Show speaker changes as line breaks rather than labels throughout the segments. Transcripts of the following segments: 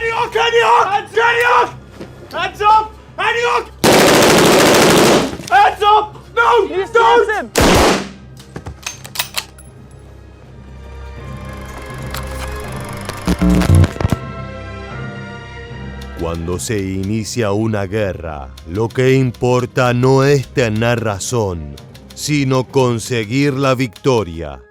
Aniok! Aniok! Aniok! Hands up! Aniok! Hands up! No! Don't!
Cuando se inicia una guerra, lo que importa no es tener razón, sino conseguir la victoria.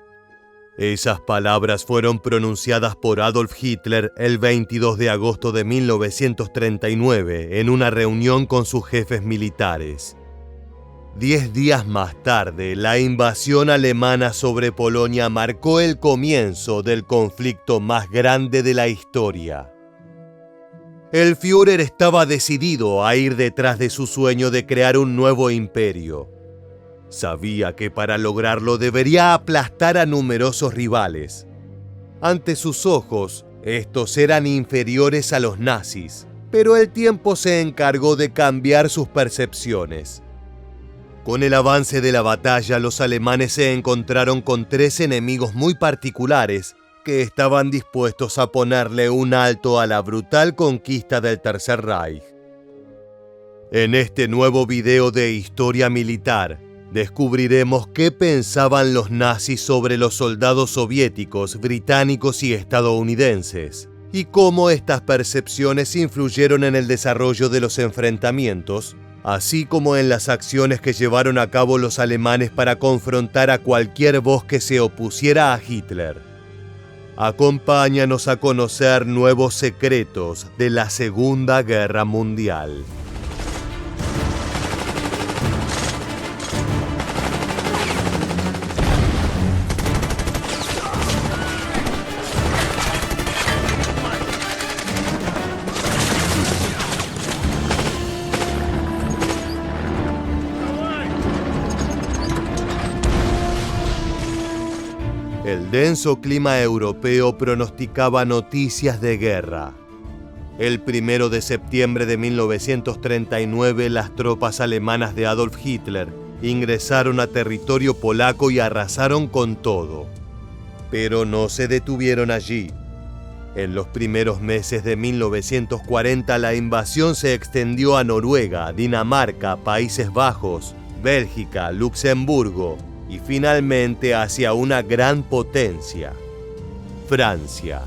Esas palabras fueron pronunciadas por Adolf Hitler el 22 de agosto de 1939 en una reunión con sus jefes militares. 10 días más tarde, la invasión alemana sobre Polonia marcó el comienzo del conflicto más grande de la historia. El Führer estaba decidido a ir detrás de su sueño de crear un nuevo imperio. Sabía que para lograrlo debería aplastar a numerosos rivales. Ante sus ojos, estos eran inferiores a los nazis, pero el tiempo se encargó de cambiar sus percepciones. Con el avance de la batalla, los alemanes se encontraron con 3 enemigos muy particulares que estaban dispuestos a ponerle un alto a la brutal conquista del Tercer Reich. En este nuevo video de historia militar, descubriremos qué pensaban los nazis sobre los soldados soviéticos, británicos y estadounidenses, y cómo estas percepciones influyeron en el desarrollo de los enfrentamientos, así como en las acciones que llevaron a cabo los alemanes para confrontar a cualquier voz que se opusiera a Hitler. Acompáñanos a conocer nuevos secretos de la Segunda Guerra Mundial. El denso clima europeo pronosticaba noticias de guerra. El 1 de septiembre de 1939, las tropas alemanas de Adolf Hitler ingresaron a territorio polaco y arrasaron con todo. Pero no se detuvieron allí. En los primeros meses de 1940, la invasión se extendió a Noruega, Dinamarca, Países Bajos, Bélgica, Luxemburgo y finalmente hacia una gran potencia, Francia.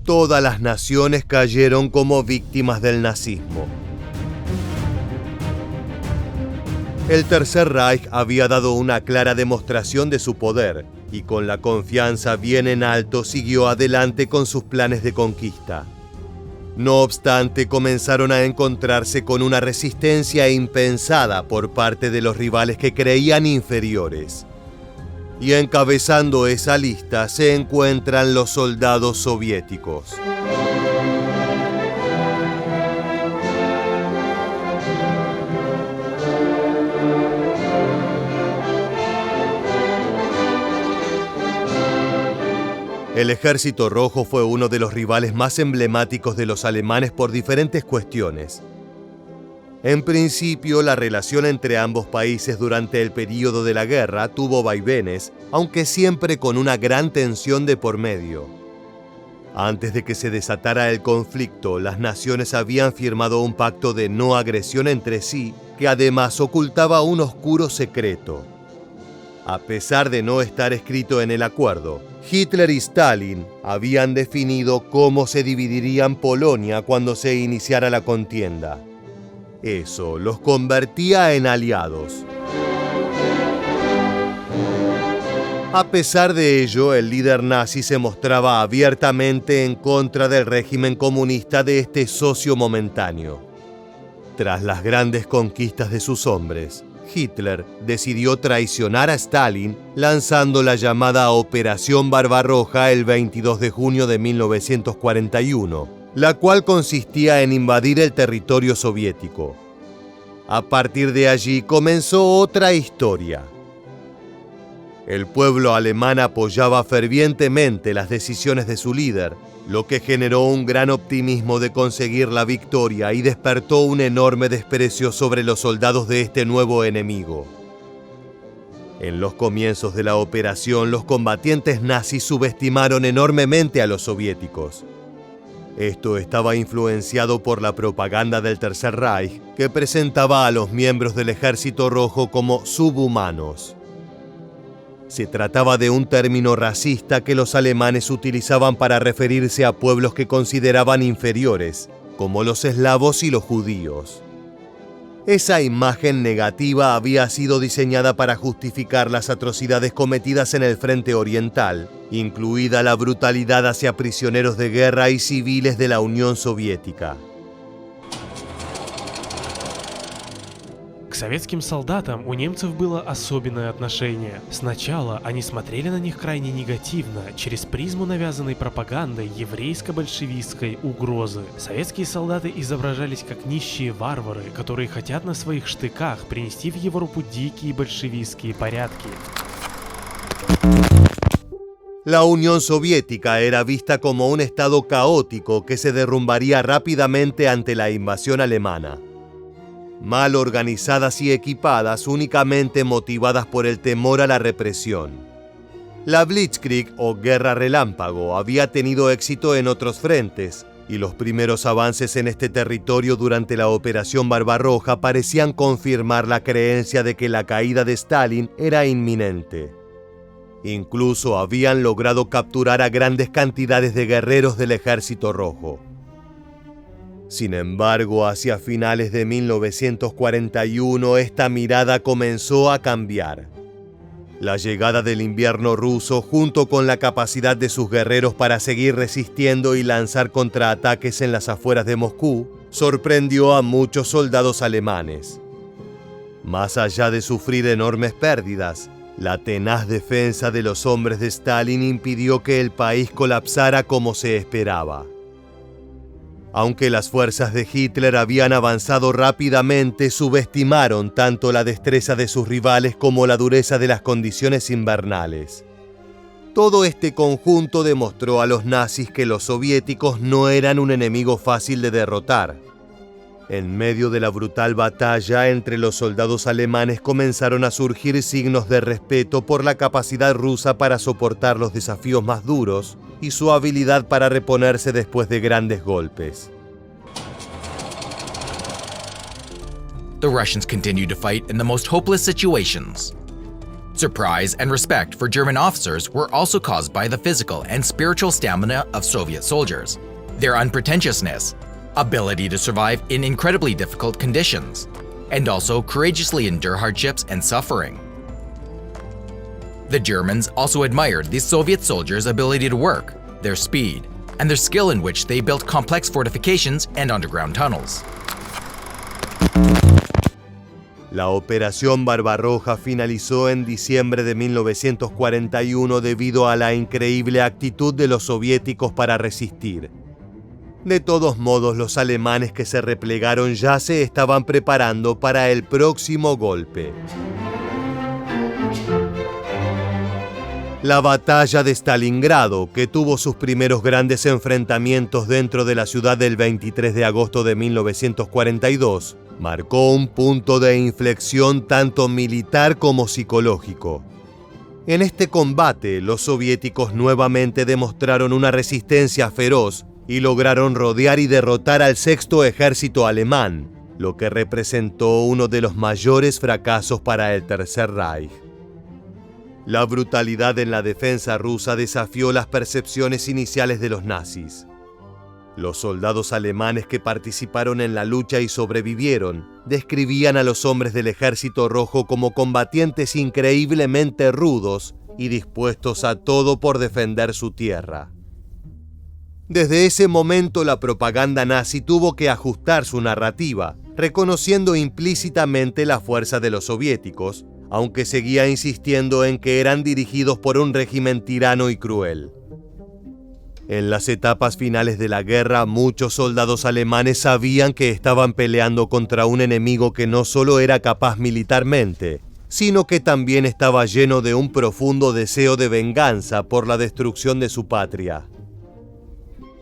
Todas las naciones cayeron como víctimas del nazismo. El Tercer Reich había dado una clara demostración de su poder y con la confianza bien en alto siguió adelante con sus planes de conquista. No obstante, comenzaron a encontrarse con una resistencia impensada por parte de los rivales que creían inferiores. Y encabezando esa lista se encuentran los soldados soviéticos. El Ejército Rojo fue uno de los rivales más emblemáticos de los alemanes por diferentes cuestiones. En principio, la relación entre ambos países durante el período de la guerra tuvo vaivenes, aunque siempre con una gran tensión de por medio. Antes de que se desatara el conflicto, las naciones habían firmado un pacto de no agresión entre sí, que además ocultaba un oscuro secreto. A pesar de no estar escrito en el acuerdo, Hitler y Stalin habían definido cómo se dividirían Polonia cuando se iniciara la contienda. Eso los convertía en aliados. A pesar de ello, el líder nazi se mostraba abiertamente en contra del régimen comunista de este socio momentáneo. Tras las grandes conquistas de sus hombres, Hitler decidió traicionar a Stalin lanzando la llamada Operación Barbarroja el 22 de junio de 1941, la cual consistía en invadir el territorio soviético. A partir de allí comenzó otra historia. El pueblo alemán apoyaba fervientemente las decisiones de su líder, lo que generó un gran optimismo de conseguir la victoria y despertó un enorme desprecio sobre los soldados de este nuevo enemigo. En los comienzos de la operación, los combatientes nazis subestimaron enormemente a los soviéticos. Esto estaba influenciado por la propaganda del Tercer Reich, que presentaba a los miembros del Ejército Rojo como subhumanos. Se trataba de un término racista que los alemanes utilizaban para referirse a pueblos que consideraban inferiores, como los eslavos y los judíos. Esa imagen negativa había sido diseñada para justificar las atrocidades cometidas en el frente oriental, incluida la brutalidad hacia prisioneros de guerra y civiles de la Unión Soviética.
К советским солдатам у немцев было особенное отношение. Сначала они смотрели на них крайне негативно, через призму навязанной пропагандой еврейско-большевистской угрозы. Советские солдаты изображались как нищие варвары, которые хотят на своих штыках принести в Европу дикие большевистские порядки.
La Unión Soviética era vista como un estado caótico que se derrumbaría rápidamente ante la invasión alemana. Mal organizadas y equipadas, únicamente motivadas por el temor a la represión. La Blitzkrieg o Guerra Relámpago había tenido éxito en otros frentes, y los primeros avances en este territorio durante la Operación Barbarroja parecían confirmar la creencia de que la caída de Stalin era inminente. Incluso habían logrado capturar a grandes cantidades de guerreros del Ejército Rojo. Sin embargo, hacia finales de 1941, esta mirada comenzó a cambiar. La llegada del invierno ruso, junto con la capacidad de sus guerreros para seguir resistiendo y lanzar contraataques en las afueras de Moscú, sorprendió a muchos soldados alemanes. Más allá de sufrir enormes pérdidas, la tenaz defensa de los hombres de Stalin impidió que el país colapsara como se esperaba. Aunque las fuerzas de Hitler habían avanzado rápidamente, subestimaron tanto la destreza de sus rivales como la dureza de las condiciones invernales. Todo este conjunto demostró a los nazis que los soviéticos no eran un enemigo fácil de derrotar. En medio de la brutal batalla entre los soldados alemanes comenzaron a surgir signos de respeto por la capacidad rusa para soportar los desafíos más duros y su habilidad para reponerse después de grandes golpes.
The Russians continued to fight in the most hopeless situations. Surprise and respect for German officers were also caused by the physical and spiritual stamina of Soviet soldiers, their unpretentiousness, ability to survive in incredibly difficult conditions, and also courageously endure hardships and suffering. The Germans also admired the Soviet soldiers' ability to work, their speed, and their skill in which they built complex fortifications and underground tunnels.
La Operación Barbarroja finalizó en diciembre de 1941 debido a la increíble actitud de los soviéticos para resistir. De todos modos, los alemanes que se replegaron ya se estaban preparando para el próximo golpe. La batalla de Stalingrado, que tuvo sus primeros grandes enfrentamientos dentro de la ciudad del 23 de agosto de 1942, marcó un punto de inflexión tanto militar como psicológico. En este combate, los soviéticos nuevamente demostraron una resistencia feroz y lograron rodear y derrotar al Sexto Ejército alemán, lo que representó uno de los mayores fracasos para el Tercer Reich. La brutalidad en la defensa rusa desafió las percepciones iniciales de los nazis. Los soldados alemanes que participaron en la lucha y sobrevivieron describían a los hombres del Ejército Rojo como combatientes increíblemente rudos y dispuestos a todo por defender su tierra. Desde ese momento, la propaganda nazi tuvo que ajustar su narrativa, reconociendo implícitamente la fuerza de los soviéticos, aunque seguía insistiendo en que eran dirigidos por un régimen tirano y cruel. En las etapas finales de la guerra, muchos soldados alemanes sabían que estaban peleando contra un enemigo que no solo era capaz militarmente, sino que también estaba lleno de un profundo deseo de venganza por la destrucción de su patria.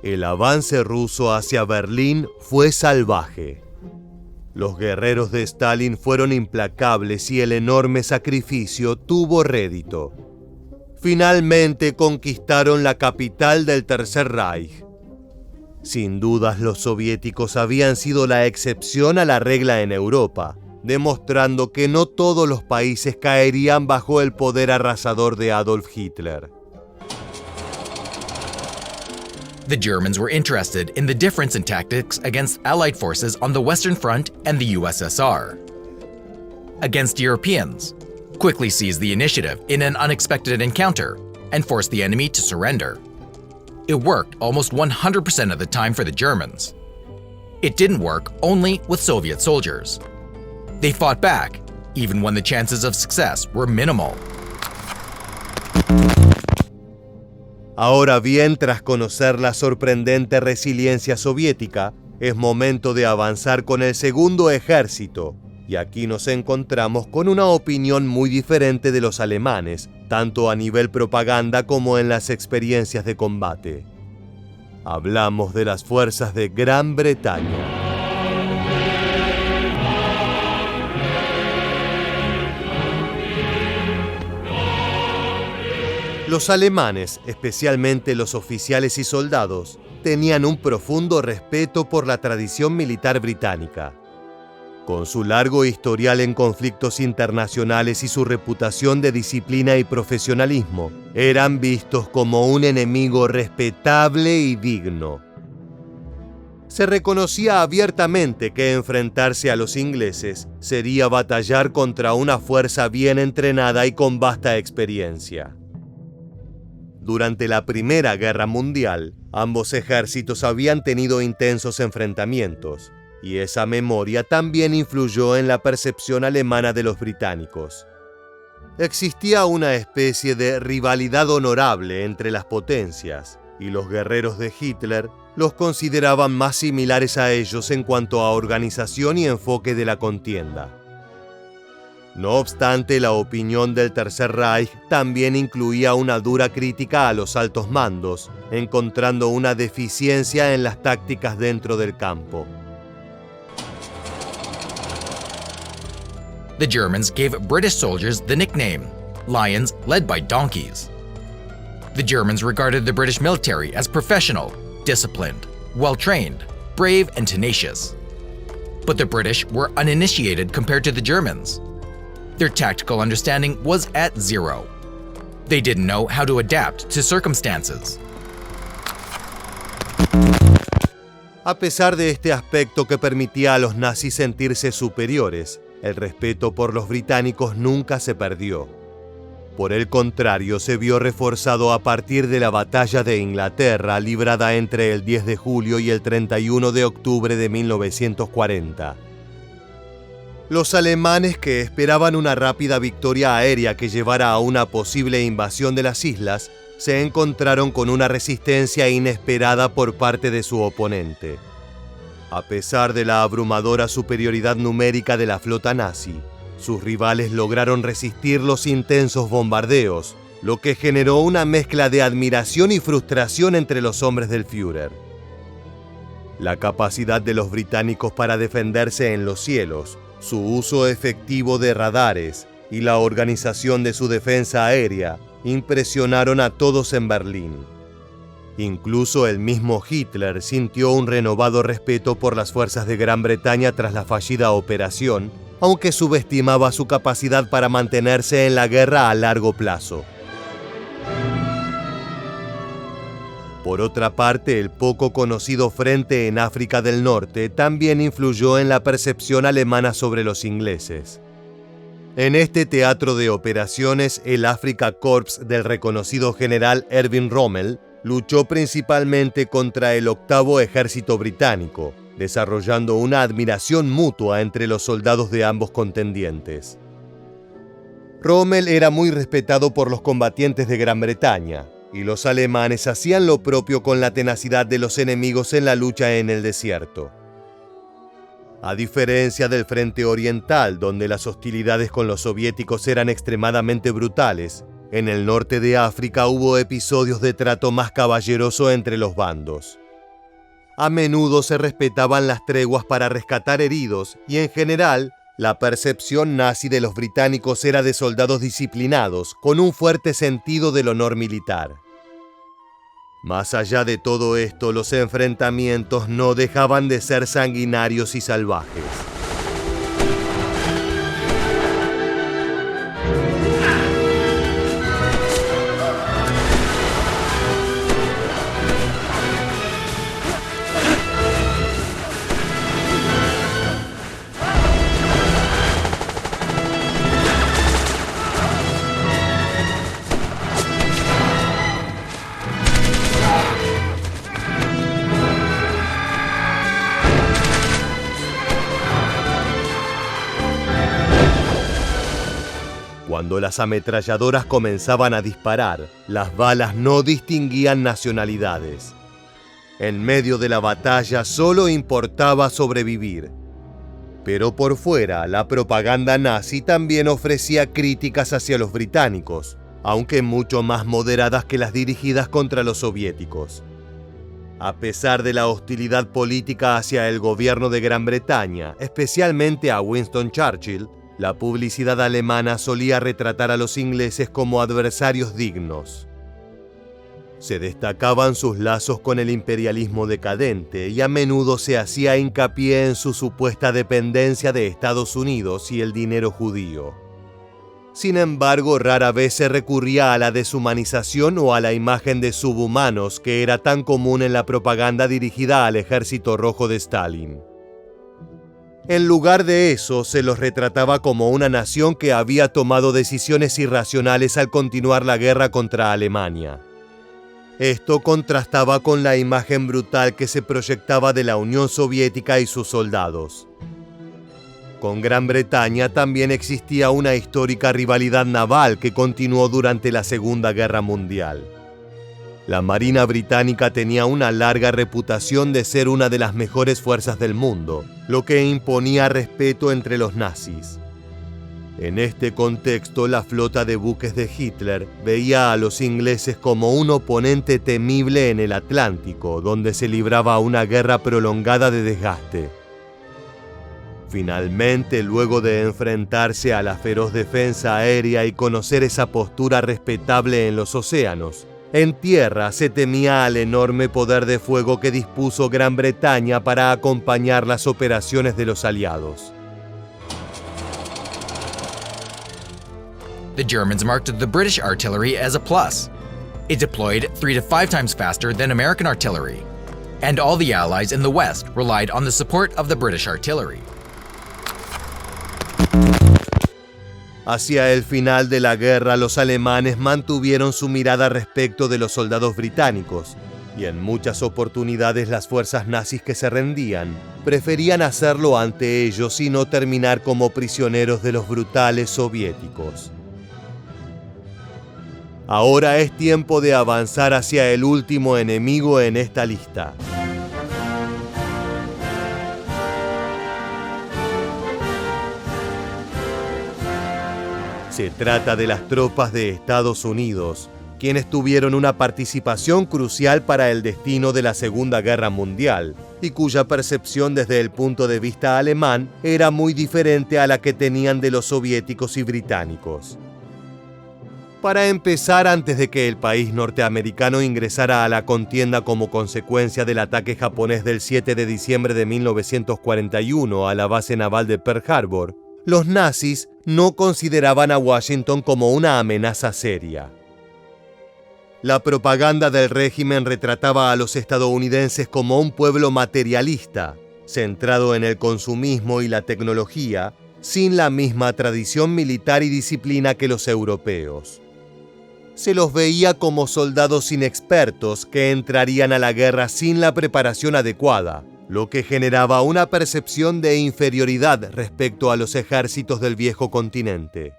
El avance ruso hacia Berlín fue salvaje. Los guerreros de Stalin fueron implacables y el enorme sacrificio tuvo rédito. Finalmente conquistaron la capital del Tercer Reich. Sin dudas, los soviéticos habían sido la excepción a la regla en Europa, demostrando que no todos los países caerían bajo el poder arrasador de Adolf Hitler.
The Germans were interested in the difference in tactics against Allied forces on the Western Front and the USSR. Against Europeans, quickly seized the initiative in an unexpected encounter and forced the enemy to surrender. It worked almost 100% of the time for the Germans. It didn't work only with Soviet soldiers. They fought back, even when the chances of success were minimal.
Ahora bien, tras conocer la sorprendente resiliencia soviética, es momento de avanzar con el segundo ejército, y aquí nos encontramos con una opinión muy diferente de los alemanes, tanto a nivel propaganda como en las experiencias de combate. Hablamos de las fuerzas de Gran Bretaña. Los alemanes, especialmente los oficiales y soldados, tenían un profundo respeto por la tradición militar británica. Con su largo historial en conflictos internacionales y su reputación de disciplina y profesionalismo, eran vistos como un enemigo respetable y digno. Se reconocía abiertamente que enfrentarse a los ingleses sería batallar contra una fuerza bien entrenada y con vasta experiencia. Durante la Primera Guerra Mundial, ambos ejércitos habían tenido intensos enfrentamientos, y esa memoria también influyó en la percepción alemana de los británicos. Existía una especie de rivalidad honorable entre las potencias, y los guerreros de Hitler los consideraban más similares a ellos en cuanto a organización y enfoque de la contienda. No obstante, la opinión del Tercer Reich también incluía una dura crítica a los altos mandos, encontrando una deficiencia en las tácticas dentro del campo.
The Germans gave British soldiers the nickname, lions led by donkeys. The Germans regarded the British military as professional, disciplined, well-trained, brave, and tenacious. But the British were uninitiated compared to the Germans. Their tactical understanding was at zero. They didn't know how to adapt to circumstances.
A pesar de este aspecto que permitía a los nazis sentirse superiores, el respeto por los británicos nunca se perdió. Por el contrario, se vio reforzado a partir de la Batalla de Inglaterra, librada entre el 10 de julio y el 31 de octubre de 1940. Los alemanes, que esperaban una rápida victoria aérea que llevara a una posible invasión de las islas, se encontraron con una resistencia inesperada por parte de su oponente. A pesar de la abrumadora superioridad numérica de la flota nazi, sus rivales lograron resistir los intensos bombardeos, lo que generó una mezcla de admiración y frustración entre los hombres del Führer. La capacidad de los británicos para defenderse en los cielos, su uso efectivo de radares y la organización de su defensa aérea impresionaron a todos en Berlín. Incluso el mismo Hitler sintió un renovado respeto por las fuerzas de Gran Bretaña tras la fallida operación, aunque subestimaba su capacidad para mantenerse en la guerra a largo plazo. Por otra parte, el poco conocido frente en África del Norte también influyó en la percepción alemana sobre los ingleses. En este teatro de operaciones, el Afrika Korps del reconocido general Erwin Rommel luchó principalmente contra el 8º Ejército Británico, desarrollando una admiración mutua entre los soldados de ambos contendientes. Rommel era muy respetado por los combatientes de Gran Bretaña, y los alemanes hacían lo propio con la tenacidad de los enemigos en la lucha en el desierto. A diferencia del frente oriental, donde las hostilidades con los soviéticos eran extremadamente brutales, en el norte de África hubo episodios de trato más caballeroso entre los bandos. A menudo se respetaban las treguas para rescatar heridos y, en general, la percepción nazi de los británicos era de soldados disciplinados, con un fuerte sentido del honor militar. Más allá de todo esto, los enfrentamientos no dejaban de ser sanguinarios y salvajes. Cuando las ametralladoras comenzaban a disparar, las balas no distinguían nacionalidades. En medio de la batalla solo importaba sobrevivir. Pero por fuera, la propaganda nazi también ofrecía críticas hacia los británicos, aunque mucho más moderadas que las dirigidas contra los soviéticos. A pesar de la hostilidad política hacia el gobierno de Gran Bretaña, especialmente a Winston Churchill, la publicidad alemana solía retratar a los ingleses como adversarios dignos. Se destacaban sus lazos con el imperialismo decadente y a menudo se hacía hincapié en su supuesta dependencia de Estados Unidos y el dinero judío. Sin embargo, rara vez se recurría a la deshumanización o a la imagen de subhumanos que era tan común en la propaganda dirigida al Ejército Rojo de Stalin. En lugar de eso, se los retrataba como una nación que había tomado decisiones irracionales al continuar la guerra contra Alemania. Esto contrastaba con la imagen brutal que se proyectaba de la Unión Soviética y sus soldados. Con Gran Bretaña también existía una histórica rivalidad naval que continuó durante la Segunda Guerra Mundial. La Marina Británica tenía una larga reputación de ser una de las mejores fuerzas del mundo, lo que imponía respeto entre los nazis. En este contexto, la flota de buques de Hitler veía a los ingleses como un oponente temible en el Atlántico, donde se libraba una guerra prolongada de desgaste. Finalmente, luego de enfrentarse a la feroz defensa aérea y conocer esa postura respetable en los océanos, en tierra se temía al enorme poder de fuego que dispuso Gran Bretaña para acompañar las operaciones de los aliados.
The Germans marked the British artillery as a plus. It deployed 3 to 5 times faster than American artillery, and all the Allies in the West relied on the support of the British artillery.
Hacia el final de la guerra, los alemanes mantuvieron su mirada respecto de los soldados británicos, y en muchas oportunidades las fuerzas nazis que se rendían preferían hacerlo ante ellos y no terminar como prisioneros de los brutales soviéticos. Ahora es tiempo de avanzar hacia el último enemigo en esta lista. Se trata de las tropas de Estados Unidos, quienes tuvieron una participación crucial para el destino de la Segunda Guerra Mundial, y cuya percepción desde el punto de vista alemán era muy diferente a la que tenían de los soviéticos y británicos. Para empezar, antes de que el país norteamericano ingresara a la contienda como consecuencia del ataque japonés del 7 de diciembre de 1941 a la base naval de Pearl Harbor, los nazis no consideraban a Washington como una amenaza seria. La propaganda del régimen retrataba a los estadounidenses como un pueblo materialista, centrado en el consumismo y la tecnología, sin la misma tradición militar y disciplina que los europeos. Se los veía como soldados inexpertos que entrarían a la guerra sin la preparación adecuada, lo que generaba una percepción de inferioridad respecto a los ejércitos del viejo continente.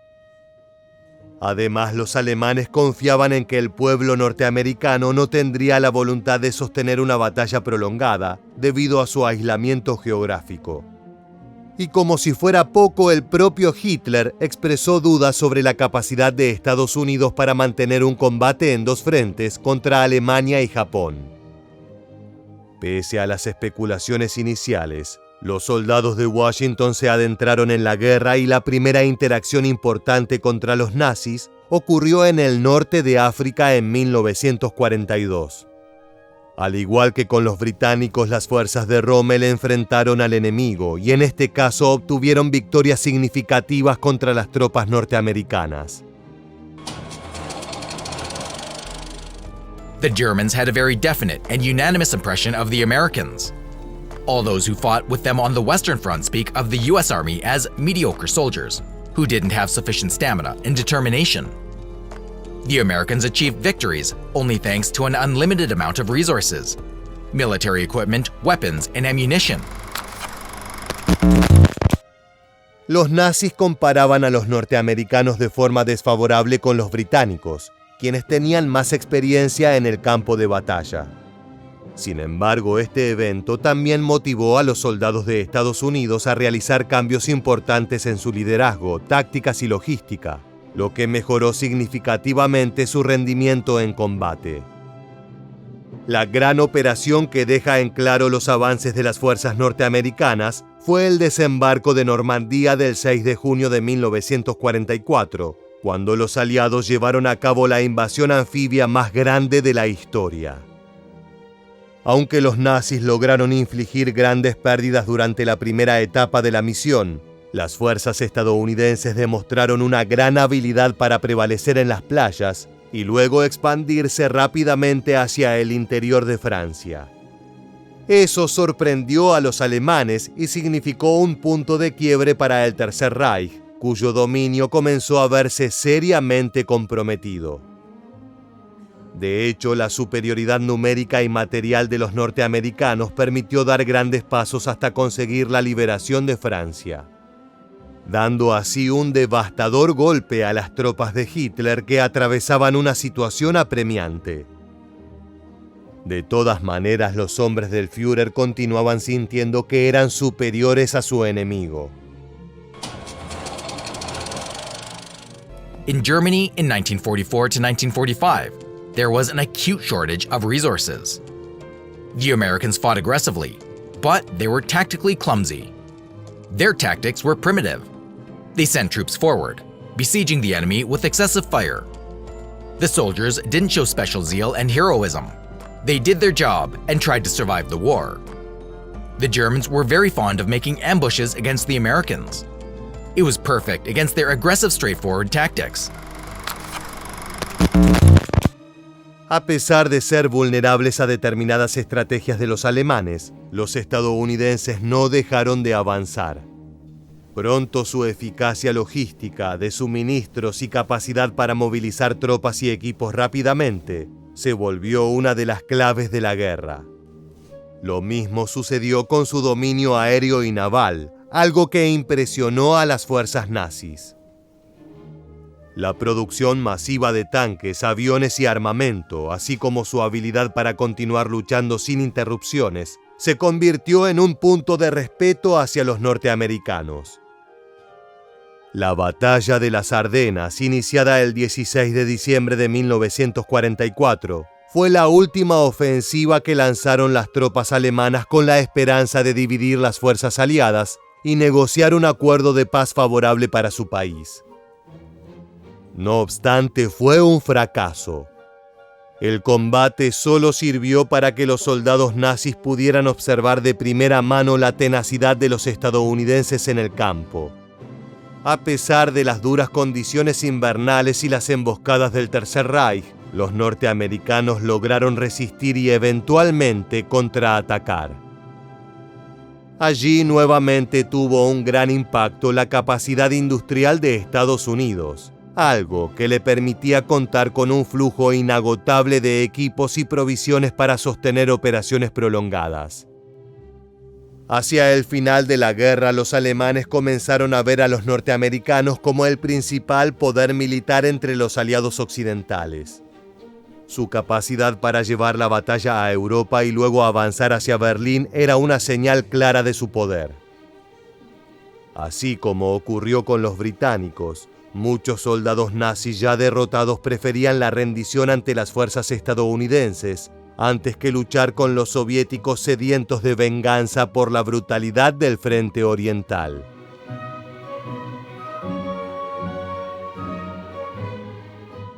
Además, los alemanes confiaban en que el pueblo norteamericano no tendría la voluntad de sostener una batalla prolongada debido a su aislamiento geográfico. Y como si fuera poco, el propio Hitler expresó dudas sobre la capacidad de Estados Unidos para mantener un combate en dos frentes contra Alemania y Japón. Pese a las especulaciones iniciales, los soldados de Washington se adentraron en la guerra y la primera interacción importante contra los nazis ocurrió en el norte de África en 1942. Al igual que con los británicos, las fuerzas de Rommel enfrentaron al enemigo y en este caso obtuvieron victorias significativas contra las tropas norteamericanas.
The Germans had a very definite and unanimous impression of the Americans. All those who fought with them on the Western Front speak of the US Army as mediocre soldiers, who didn't have sufficient stamina and determination. The Americans achieved victories only thanks to an unlimited amount of resources, military equipment, weapons, and ammunition.
Los nazis comparaban a los norteamericanos de forma desfavorable con los británicos, quienes tenían más experiencia en el campo de batalla. Sin embargo, este evento también motivó a los soldados de Estados Unidos a realizar cambios importantes en su liderazgo, tácticas y logística, lo que mejoró significativamente su rendimiento en combate. La gran operación que deja en claro los avances de las fuerzas norteamericanas fue el desembarco de Normandía del 6 de junio de 1944, cuando los aliados llevaron a cabo la invasión anfibia más grande de la historia. Aunque los nazis lograron infligir grandes pérdidas durante la primera etapa de la misión, las fuerzas estadounidenses demostraron una gran habilidad para prevalecer en las playas y luego expandirse rápidamente hacia el interior de Francia. Eso sorprendió a los alemanes y significó un punto de quiebre para el Tercer Reich, cuyo dominio comenzó a verse seriamente comprometido. De hecho, la superioridad numérica y material de los norteamericanos permitió dar grandes pasos hasta conseguir la liberación de Francia, dando así un devastador golpe a las tropas de Hitler que atravesaban una situación apremiante. De todas maneras, los hombres del Führer continuaban sintiendo que eran superiores a su enemigo.
In Germany in 1944 to 1945, there was an acute shortage of resources. The Americans fought aggressively, but they were tactically clumsy. Their tactics were primitive. They sent troops forward, besieging the enemy with excessive fire. The soldiers didn't show special zeal and heroism. They did their job and tried to survive the war. The Germans were very fond of making ambushes against the Americans. It was perfect against their aggressive, straightforward tactics.
A pesar de ser vulnerables a determinadas estrategias de los alemanes, los estadounidenses no dejaron de avanzar. Pronto su eficacia logística, de suministros y capacidad para movilizar tropas y equipos rápidamente se volvió una de las claves de la guerra. Lo mismo sucedió con su dominio aéreo y naval, algo que impresionó a las fuerzas nazis. La producción masiva de tanques, aviones y armamento, así como su habilidad para continuar luchando sin interrupciones, se convirtió en un punto de respeto hacia los norteamericanos. La Batalla de las Ardenas, iniciada el 16 de diciembre de 1944, fue la última ofensiva que lanzaron las tropas alemanas con la esperanza de dividir las fuerzas aliadas y negociar un acuerdo de paz favorable para su país. No obstante, fue un fracaso. El combate solo sirvió para que los soldados nazis pudieran observar de primera mano la tenacidad de los estadounidenses en el campo. A pesar de las duras condiciones invernales y las emboscadas del Tercer Reich, los norteamericanos lograron resistir y eventualmente contraatacar. Allí nuevamente tuvo un gran impacto la capacidad industrial de Estados Unidos, algo que le permitía contar con un flujo inagotable de equipos y provisiones para sostener operaciones prolongadas. Hacia el final de la guerra, los alemanes comenzaron a ver a los norteamericanos como el principal poder militar entre los aliados occidentales. Su capacidad para llevar la batalla a Europa y luego avanzar hacia Berlín era una señal clara de su poder. Así como ocurrió con los británicos, muchos soldados nazis ya derrotados preferían la rendición ante las fuerzas estadounidenses antes que luchar con los soviéticos sedientos de venganza por la brutalidad del frente oriental.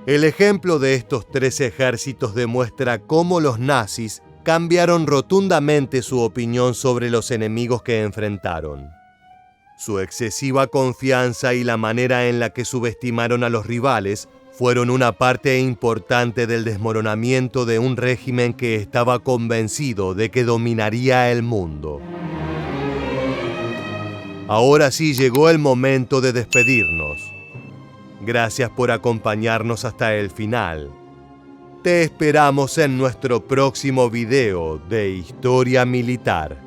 El ejemplo de estos tres ejércitos demuestra cómo los nazis cambiaron rotundamente su opinión sobre los enemigos que enfrentaron. Su excesiva confianza y la manera en la que subestimaron a los rivales fueron una parte importante del desmoronamiento de un régimen que estaba convencido de que dominaría el mundo. Ahora sí llegó el momento de despedirnos. Gracias por acompañarnos hasta el final. Te esperamos en nuestro próximo video de Historia Militar.